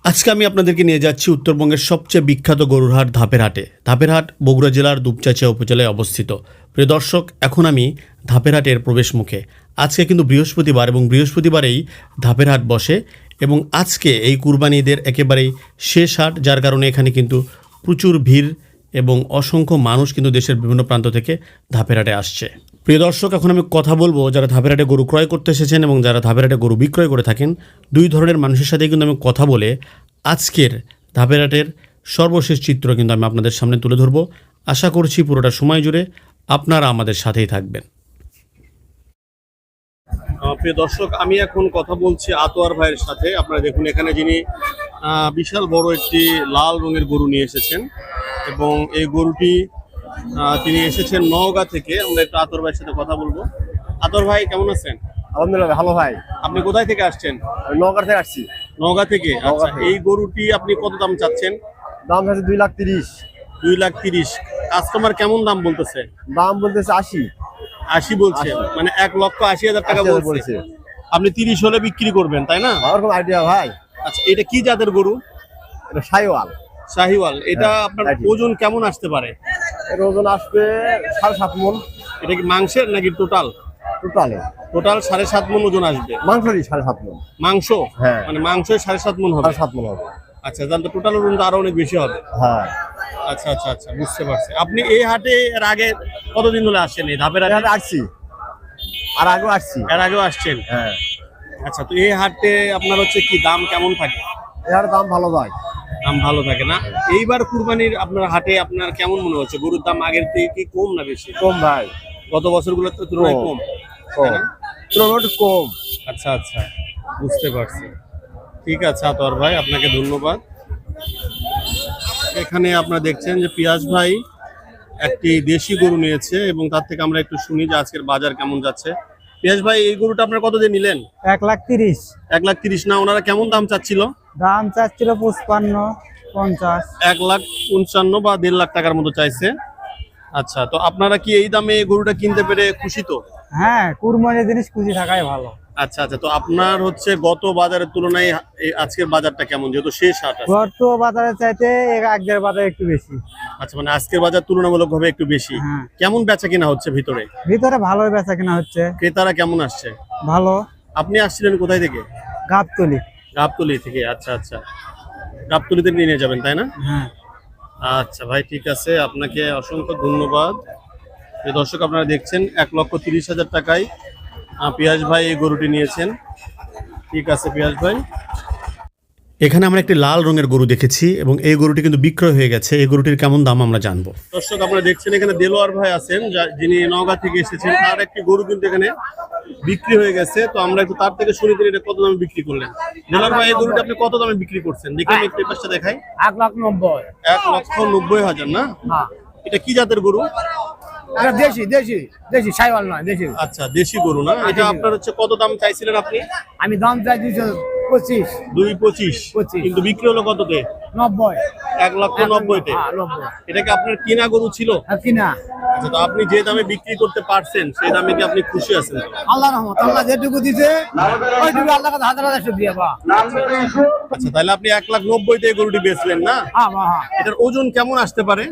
আজকে আমি আপনাদেরকে নিয়ে যাচ্ছি উত্তরবঙ্গের সবচেয়ে বিখ্যাত গরুর হাট ধাপের হাটে। ধাপের হাট বগুড়া জেলার দুপচাঁচিয়া উপজেলায় অবস্থিত। প্রিয় দর্শক, এখন আমি ধাপের হাটের প্রবেশ মুখে। আজকে কিন্তু বৃহস্পতিবার এবং বৃহস্পতিবারেই ধাপের হাট বসে এবং আজকে এই কুরবানি ঈদের একেবারেই শেষ হাট, যার কারণে এখানে কিন্তু প্রচুর ভিড় এবং অসংখ্য মানুষ কিন্তু দেশের বিভিন্ন প্রান্ত থেকে ধাপের হাটে আসছে। প্রিয় দর্শক, এখন আমি কথা বলবো যারা ধাপের হাটে গরু ক্রয় করতে এসেছেন এবং যারা ধাপের হাটে গরু বিক্রয় করে থাকেন। দুই ধরনের মানুষের সাথে কিন্তু আমি কথা বলে আজকের ধাপের হাটের সর্বশেষ চিত্র কিন্তু আমি আপনাদের সামনে তুলে ধরবো। আশা করছি পুরোটা সময় জুড়ে আপনারা আমাদের সাথেই থাকবেন। প্রিয় দর্শক, আমি এখন কথা বলছি আতোয়ার ভাইয়ের সাথে। আপনারা দেখুন, এখানে যিনি বিশাল বড় একটি লাল রঙের গরু নিয়ে এসেছেন এবং এই গরুটি তিনি এসেছেন নওগাঁ থেকে। আমরা একটু আতর ভাইয়ের সাথে কথা বলবো। আতর ভাই, কেমন আছেন? আলহামদুলিল্লাহ ভালো ভাই। আপনি কোথায় থেকে আসছেন? নওগাঁ থেকে আসছি। নওগাঁ থেকে। আচ্ছা, এই গরুটি আপনি কত দাম চাচ্ছেন? দাম আছে 2,30,000। 2,30,000। কাস্টমার কেমন দাম বলতেছে? দাম বলতেছে 80। 80 বলছে, মানে 1,80,000 টাকা বলছে। আপনি 30 হলে বিক্রি করবেন, তাই না? ওরকম আইডিয়া ভাই। আচ্ছা, এটা কি জাতের গরু? এটা শাহিওয়াল। শাহিওয়াল। এটা আপনার ওজন কেমন আসতে পারে? এর ওজন আসবে 7.5 মণ। এটা কি মাংসের নাকি টোটাল? টোটাল 7.5 মণ ওজন আসবে। মাংসই 7.5 মণ। মাংস? হ্যাঁ, মানে মাংসই 7.5 মণ হবে। 7.5 মণ হবে। আচ্ছা, তাহলে টোটাল ওজন তো আরো অনেক বেশি হবে। হ্যাঁ। আচ্ছা আচ্ছা আচ্ছা, বুঝতে পারছি। আপনি এই হাটে এর আগে কতদিন ধরে আসছেন? এই ধাপের হাটে আসছি, আর আগেও আসছি। এর আগেও আসছেন? হ্যাঁ। আচ্ছা, তো এই হাটে আপনার হচ্ছে কি দাম কেমন থাকে? এর দাম ভালো যায়। দাম ভালো থাকে না? এইবার কুরবানির আপনার হাটে আপনার কেমন মনে হচ্ছে? গরুর দাম আগের থেকে কি কম না বেশি? কম ভাই। গত বছরগুলোর তুলনায় কম? কম। আচ্ছা আচ্ছা, বুঝতে পারছি। ঠিক আছে আতর ভাই, আপনাকে ধন্যবাদ। এখানে আপনারা দেখছেন যে পিয়াস ভাই একটি দেশি গরু নিয়েছে এবং তার থেকে আমরা একটু শুনি যে আজকের বাজার কেমন যাচ্ছে। পিয়াস ভাই, এই গরুটা আপনার কত দিয়ে নিলেন? 1,30,000। 1,30,000 না, ওনারা কেমন দাম চাচ্ছিল? দাম চাচ্ছিল 55, 50। 1,55,000 বা 1.5 লাখ টাকার মতো চাইছে। আচ্ছা, তো আপনারা কি এই দামে গরুটা কিনতে পেরে খুশি তো? হ্যাঁ, কুরবানির জিনিস খুশি থাকাই ভালো। আচ্ছা আচ্ছা, তো আপনার হচ্ছে গত বাজারের তুলনায় আজকের বাজারটা কেমন, যেহেতু শেষ হাট আছে? গত বাজারের চাইতে আগের বাজার একটু বেশি। আচ্ছা, মানে আজকের বাজার তুলনামূলকভাবে একটু বেশি। হ্যাঁ। কেমন বেচা কিনা হচ্ছে ভিতরে? ভিতরে ভালোই বেচা কিনা হচ্ছে। ক্রেতারা কেমন আসছে? ভালো। আপনি আসছিলেন কোথায় থেকে? গাবতলি। গাবতলি থেকে? আচ্ছা আচ্ছা, গাবতলিতে নিয়ে যাবেন, তাই না? হ্যাঁ। আচ্ছা ভাই, ঠিক আছে, আপনাকে অসংখ্য ধন্যবাদ। দর্শক, আপনারা দেখছেন 1,30,000 টাকায় পিয়াস ভাই এই গরুটি নিয়েছেন। ঠিক আছে পিয়াস ভাই। এখানে আমরা একটি লাল রঙের গরু দেখেছি এবং এই গরুটি কিন্তু বিক্রয় হয়ে গেছে। এই গরুটির কেমন দাম আমরা জানবো। দর্শক, আপনারা দেখছেন এখানে দেলোয়ার ভাই আছেন, যিনি নওগাঁ থেকে এসেছেন। তার একটি গরু কিন্তু এখানে বিক্রি হয়ে গেছে। তো আমরা একটু তার থেকে শুনে তিনি এটা কত দামে বিক্রি করলেন। দেলোয়ার ভাই, এই গরুটা আপনি কত দামে বিক্রি করছেন? দেখে আমি একটু পাশটা দেখাই। 1,90,000। 1,90,000 না? হ্যাঁ। এটা কি জাতের গরু? এটা দেশি শাহিওয়াল নয়, দেশি। আচ্ছা, দেশি গরু না? এটা আপনার হচ্ছে কত দাম চাইছিলেন আপনি? আমি দাম চাই 225। 2,25, কিন্তু বিক্রি হলো কততে? 90। 1,90,000-তে। এটা কি আপনার কিনা গরু ছিল? কিনা। আচ্ছা, তো আপনি যে দামে বিক্রি করতে পারছেন সেই দামে কি আপনি খুশি আছেন? আল্লাহর রহমত, আল্লাহ যেটুকু দিছে ওইটুকু আল্লাহর কাছে হাজার হাজার শুকরিয়া। আচ্ছা, তাহলে আপনি 1,90,000-তে এই গরুটি বেচলেন না? হ্যাঁ। এটার ওজন কেমন আসতে পারে?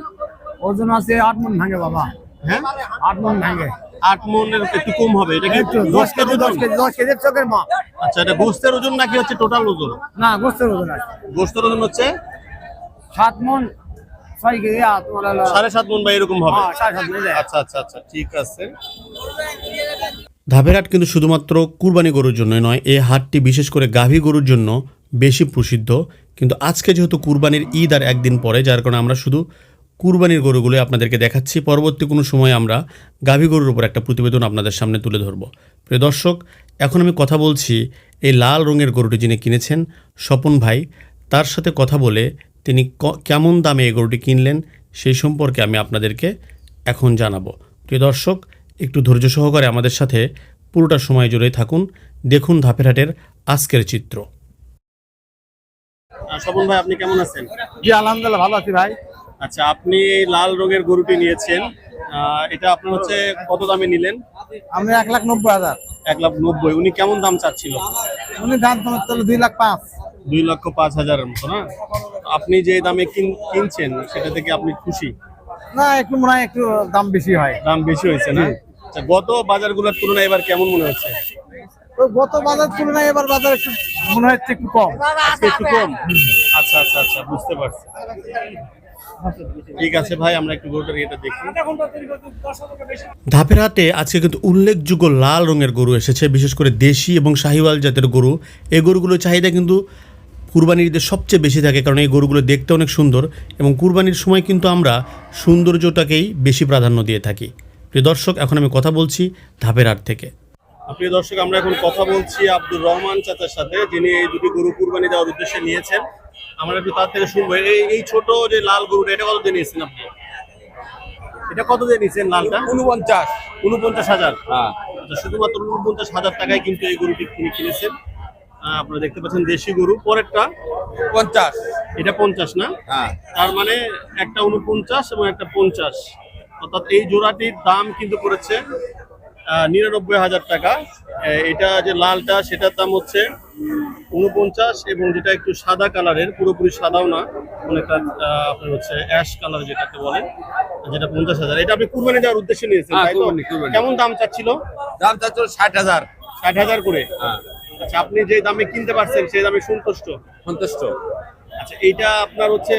ওজন আছে 8 মণ ভাঙে বাবা। হ্যাঁ, 8 মণ ভাঙে। 8 মণের একটু কম হবে। এটা কি 10 কেজি 10 কেজি চোখের মা। আচ্ছা, এটা গোশতের ওজন নাকি হচ্ছে টোটাল ওজন? না, গোস্তের ওজন আছে। গোশতের ওজন হচ্ছে 7 মণ 6 কেজি। 7.5 মণ বা এরকম হবে। 7.5 মণ। আচ্ছা আচ্ছা আচ্ছা, ঠিক আছে। ধাপের হাট কিন্তু শুধুমাত্র কুরবানি গরুর জন্য নয়, এই হাটটি বিশেষ করে গাভী গরুর জন্য বেশি প্রসিদ্ধ। কিন্তু আজকে যেহেতু কুরবানির ঈদ আর একদিন পরে, যার কারণে আমরা শুধু কুরবানির গরুগুলো আপনাদেরকে দেখাচ্ছি। পরবর্তী কোনো সময় আমরা গাভী গরুর উপর একটা প্রতিবেদন আপনাদের সামনে তুলে ধরব। প্রিয় দর্শক, এখন আমি কথা বলছি এই লাল রঙের গরুটি যিনি কিনেছেন, স্বপন ভাই। তার সাথে কথা বলে তিনি কেমন দামে এই গরুটি কিনলেন সেই সম্পর্কে আমি আপনাদেরকে এখন জানাবো। প্রিয় দর্শক, একটু ধৈর্য সহকারে আমাদের সাথে পুরোটা সময় জুড়ে থাকুন। দেখুন ধাপের হাটের আজকের চিত্র। স্বপন ভাই, আপনি কেমন আছেন? জি আলহামদুলিল্লাহ ভালো আছি ভাই। আচ্ছা, আপনি এই লাল রঙের গরুটি নিয়েছেন, এটা আপনার হচ্ছে কত দামে নিলেন? আমি 1,90,000। 1,90,000। উনি কেমন দাম চাচ্ছিল? উনি দাম তো 2,05,000। 2,05,000-এর মতো না? আপনি যে দামে কিনছেন সেটা থেকে আপনি খুশি? না একটু মনে হয় একটু দাম বেশি হয়। দাম বেশি হয়েছে না? আচ্ছা, গত বাজারগুলোর তুলনায় এবার কেমন মনে হচ্ছে? তো গত বাজার তুলনায় এবার বাজার একটু মনে হচ্ছে একটু কম। আজকে একটু কম? আচ্ছা আচ্ছা আচ্ছা, বুঝতে পারছি। ঠিক আছে ভাই, আমরা একটু গরুটার এটা দেখি। ধাপের হাটে আজকে কিন্তু উল্লেখযোগ্য লাল রঙের গরু এসেছে, বিশেষ করে দেশি এবং শাহিওয়াল জাতের গরু। এই গরুগুলোর চাহিদা কিন্তু কুরবানির ঈদে সবচেয়ে বেশি থাকে, কারণ এই গরুগুলো দেখতে অনেক সুন্দর এবং কুরবানির সময় কিন্তু আমরা সৌন্দর্যটাকেই বেশি প্রাধান্য দিয়ে থাকি। প্রিয় দর্শক, এখন আমি কথা বলছি ধাপের হাট থেকে। প্রিয় দর্শক, আমরা এখন কথা বলছি আব্দুর রহমান চাচার সাথে, যিনি এই দুটি গরু কুরবানি দেওয়ার উদ্দেশ্যে নিয়েছেন। আমরা একটু তার থেকে শুনবো এই ছোট যে লাল গরুটা, এটা কত দিয়ে নিয়েছেন আপনি? এটা কত দিয়ে নিয়েছেন লালটা? 49,000। হ্যাঁ আচ্ছা, শুধুমাত্র 49,000 টাকায় কিন্তু এই গরুটি কিনেছেন। আপনারা দেখতে পাচ্ছেন দেশি গরু। পরেরটা 50। এটা 50 না? হ্যাঁ তার মানে একটা 49 এবং একটা 50, অর্থাৎ এই জোড়াটির দাম কিন্তু পড়েছে 99,000 টাকা। এটা যে লালটা সেটার দাম হচ্ছে 49, এবং যেটা একটু সাদা কালারের, পুরোপুরি সাদাও না, অনেকটা আপনার হচ্ছে অ্যাশ কালার যেটাকে বলে, যেটা 50,000। এটা আপনি কুরবানি দেওয়ার উদ্দেশ্যে নিয়েছেন, হ্যাঁ, তাই তো? কুরবানি। কেমন দাম চাচ্ছিল? দাম চাচ্ছিল 60,000। 60,000 করে? হ্যাঁ আচ্ছা, আপনি যে দামে কিনতে পারছেন সেই দামে সন্তুষ্ট? সন্তুষ্ট। আচ্ছা, এইটা আপনার হচ্ছে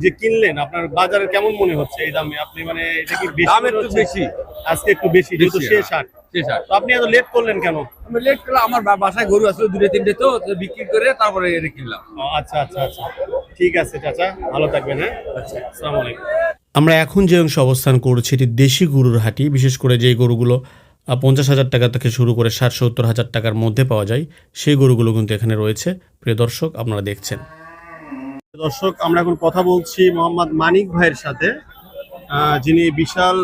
যে কিনলেন, আপনার বাজারে কেমন মনে হচ্ছে এই দামে? আপনি মানে এটা কি বেশি দাম মনে একটু হচ্ছে? বেশি। আজকে একটু বেশি, যেহেতু বেশি, শেষ হ্যাঁ। হাট। শেষ হাট। তো আপনি এত লেট করলেন কেন? আমি লেট করলাম, আমার বাসায় গরু আসলো 2-3টে, তো বিক্রি করে তারপরে এটা কিনলাম। আচ্ছা আচ্ছা আচ্ছা, ঠিক আছে চাচা, ভালো থাকবেন। হ্যাঁ, আচ্ছা, আসসালামু আলাইকুম। আমরা এখন যে অংশে অবস্থান করছি এটি দেশি গরুর হাটি, বিশেষ করে যেই গরুগুলো 50,000 টাকা থেকে শুরু করে 60-70,000 টাকার মধ্যে পাওয়া যায়, সেই গরুগুলো কিন্তু এখানে রয়েছে। প্রিয় দর্শক, আপনারা দেখছেন। দর্শক, আমরা এখন কথা বলছি মোহাম্মদ মানিক ভাইয়ের সাথে, যিনি বিশাল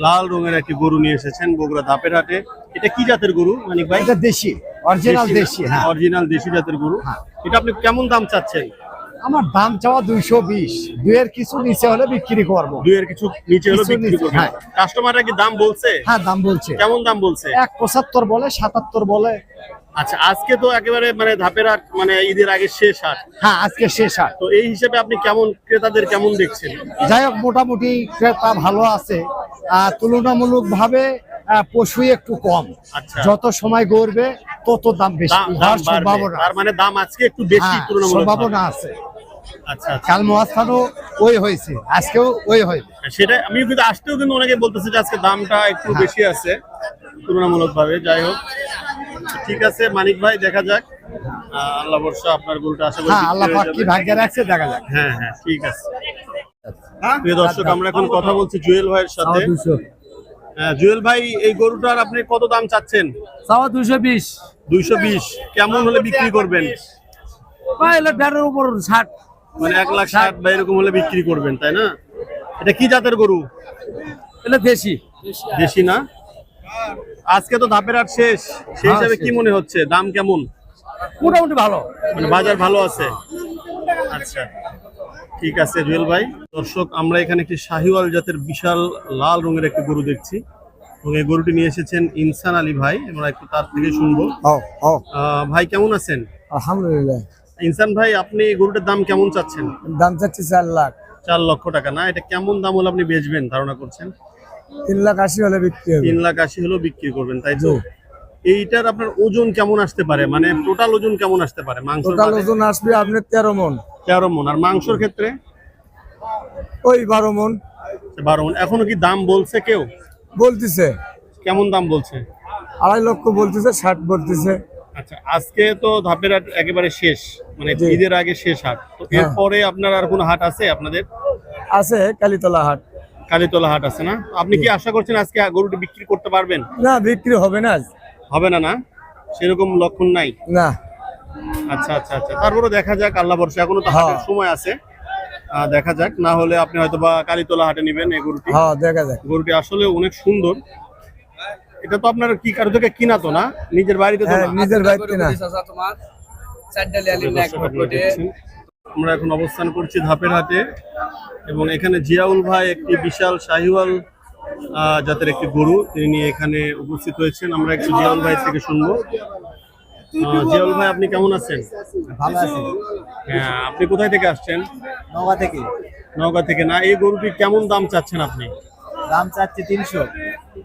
লাল রঙের একটি গরু নিয়ে এসেছেন বগুড়া ধাপের হাটে। এটা কি জাতের গরু মানিক ভাই? এটা দেশি, অরিজিনাল দেশি। হ্যাঁ, অরিজিনাল দেশি জাতের গরু। এটা আপনি কেমন দাম চাচ্ছেন? আমার দাম চাওয়া 220, দুইয়ের কিছু নিচে হলে বিক্রি করবো। দুইয়ের কিছু নিচে হলো কিছু বিক্রি নিচে, করবেন। হ্যাঁ। কাস্টমাররা কি দাম বলছে? হ্যাঁ, দাম বলছে। কেমন দাম বলছে? 175 বলে, 77 বলে। আচ্ছা, আজকে তো একেবারে মানে ধাপের হাট, মানে ঈদের আগে শেষ হাট। হ্যাঁ, আজকে শেষ হাট। তো এই হিসেবে আপনি কেমন, ক্রেতাদের কেমন দেখছেন? যাই হোক, মোটামুটি ক্রেতা ভালো আছে। তুলনামূলক ভাবে পশুই একটু কম। আচ্ছা, যত সময় গড়বে তত দাম বেশি দাম হওয়ার বাড়বে। সম্ভাবনা। তার মানে দাম আজকে একটু বেশি হ্যাঁ, তুলনামূলক সম্ভাবনা আছে। আচ্ছা আচ্ছা, কাল মহাস্থানও ওই হয়েছে, আজকেও ওই হয়েছে। সেটা আমি কিন্তু আসতেও কিন্তু অনেকে বলতেছে যে আজকে দামটা একটু বেশি আছে তুলনামূলক ভাবে। যাই হোক, ঠিক আছে মানিক ভাই, দেখা যাক। আল্লাহ ভরসা, আপনার গরুটা আশা করি হ্যাঁ, বিক্রি আল্লাহ হয়ে পাক যাবে। কি ভাগ্যে রাখছে, দেখা যাক। হ্যাঁ হ্যাঁ, ঠিক আছে। প্রিয় দর্শক, আমরা এখন কথা বলছি জুয়েল ভাইয়ের সাথে। হ্যাঁ, জুয়েল ভাই, এই গরুটার আপনি কত দাম চাচ্ছেন? 220। 220 কেমন হলে বিক্রি করবেন? উপর 60। মানে 1,60,000 বা এরকম হলে বিক্রি করবেন, তাই না? এটা কি জাতের গরু? এটা দেশি। দেশি না? আজকে তো ধাপের হাট শেষ, সেই হ্যাঁ, হিসাবে শেষ। কি মনে হচ্ছে, দাম কেমন? মোটামুটি ভালো। মানে বাজার ভালো আছে? আচ্ছা, ঠিক আছে জুয়েল ভাই। দর্শক, আমরা এখানে একটি শাহিওয়াল জাতের বিশাল লাল রঙের একটি গরু দেখছি, এবং এই গরুটি নিয়ে এসেছেন ইনসান আলী ভাই। আমরা একটু তার থেকে শুনবো। ভাই কেমন আছেন? আলহামদুলিল্লাহ। ইনসান ভাই, আপনি এই গরুটার দাম কেমন চাচ্ছেন? দাম চাচ্ছি 4 লাখ। 4 লক্ষ টাকা না? এটা কেমন দাম হলে আপনি বেচবেন ধারণা করছেন? 3,80,000 হলে বিক্রি হবে। 3,80,000 হলেও বিক্রি করবেন, তাই তো? এইটার আপনার ওজন কেমন আসতে পারে, মানে টোটাল ওজন কেমন আসতে পারে? মাংস টোটাল ওজন আসবে আপনার 13 মণ। 13 মণ। আর মাংসর ক্ষেত্রে? ওই 12 মণ। 12 মণ। এখনো কি দাম বলছে কেউ? বলতেছে কেমন দাম বলছে? 2.5 লক্ষ বলতেছে, 60 বলতেছে। আচ্ছা, আজকে তো ধাপের হাট একেবারে শেষ, মানে জি। ঈদের আগে শেষ হাট। তো হ্যাঁ। এরপরে আপনার আর কোনো হাট আছে আপনাদের? আছে কালীতলা হাট। কালীতলা হাট আছে না? আপনি কি আশা করছেন আজকে গরুটি বিক্রি করতে পারবেন? না, বিক্রি হবে না আজ। হবে না? না, সেরকম লক্ষণ নাই? না। আচ্ছা আচ্ছা আচ্ছা, তারপরে দেখা যাক, আল্লাহ ভরসা, এখনো তো হ্যাঁ। হাটের সময় আছে। দেখা যাক, না হলে আপনি হয়তো বা কালীতলা হাটে নেবেন এই গরুটি। হ্যাঁ, দেখা যাক। গরুটি আসলে অনেক সুন্দর। এটা তো আপনার কি কারো থেকে কিনা তো না, নিজের বাড়িতে তো হ্যাঁ, না? নিজের বাড়িতে না। আমরা এখন অবস্থান করছি ধাপের হাটে, এবং এখানে জিয়াউল ভাই একটি বিশাল শাহিওয়াল জাতের একটি গরু তিনি নিয়ে এখানে উপস্থিত হয়েছেন। আমরা একটু জিয়াউল ভাই থেকে শুনবো। জিয়াউল ভাই, আপনি কেমন আছেন? ভালো আছে। হ্যাঁ, আপনি কোথায় থেকে আসছেন? নওগাঁ থেকে নওগাঁ থেকে না? এই গরুটি কেমন দাম চাচ্ছেন আপনি? দাম চাচ্ছে 300,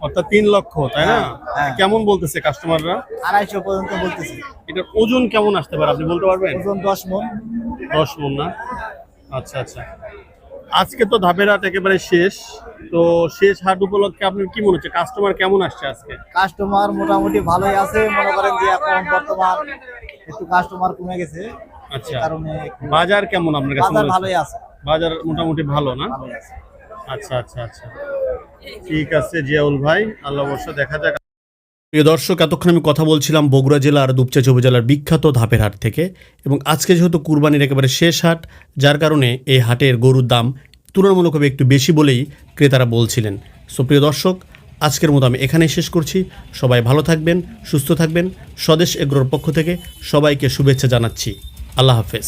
অর্থাৎ 3 লক্ষ, তাই না? হ্যাঁ। কেমন বলতেছে কাস্টমাররা? 250 পর্যন্ত বলতেছি। এটার ওজন কেমন আসতে পারে আপনি বলতে পারবেন? ওজন 10 মন। 10 মণ না? আচ্ছা আচ্ছা। আজকে তো ধাপের হাট একেবারে শেষ, তো শেষ হাট উপলক্ষে আপনার কি মনে হচ্ছে কাস্টমার কেমন আসছে আজকে? কাস্টমার মোটামুটি ভালোই আছে, মনে করেন যে এখন বর্তমান একটু কাস্টমার কমে গেছে, আচ্ছা, এই কারণে একটু বাজার কেমন আপনার কাছে বাজার মনে হচ্ছে? ভালোই আছে। বাজার মোটামুটি ভালো না? ভালোই আছে। আচ্ছা আচ্ছা আচ্ছা, ঠিক আছে জিয়াউল ভাই, আল্লাহ বর্ষা দেখা যাক। প্রিয় দর্শক, এতক্ষণ আমি কথা বলছিলাম বগুড়া জেলার দুপচাঁচি উপজেলার বিখ্যাত ধাপের হাট থেকে, এবং আজকে যেহেতু কুরবানির একেবারে শেষ হাট, যার কারণে এই হাটের গরুর দাম তুলনামূলকভাবে একটু বেশি বলেই ক্রেতারা বলছিলেন। সো প্রিয় দর্শক, আজকের মতো আমি এখানেই শেষ করছি। সবাই ভালো থাকবেন, সুস্থ থাকবেন। স্বদেশ এগ্রোর পক্ষ থেকে সবাইকে শুভেচ্ছা জানাচ্ছি। আল্লাহ হাফেজ।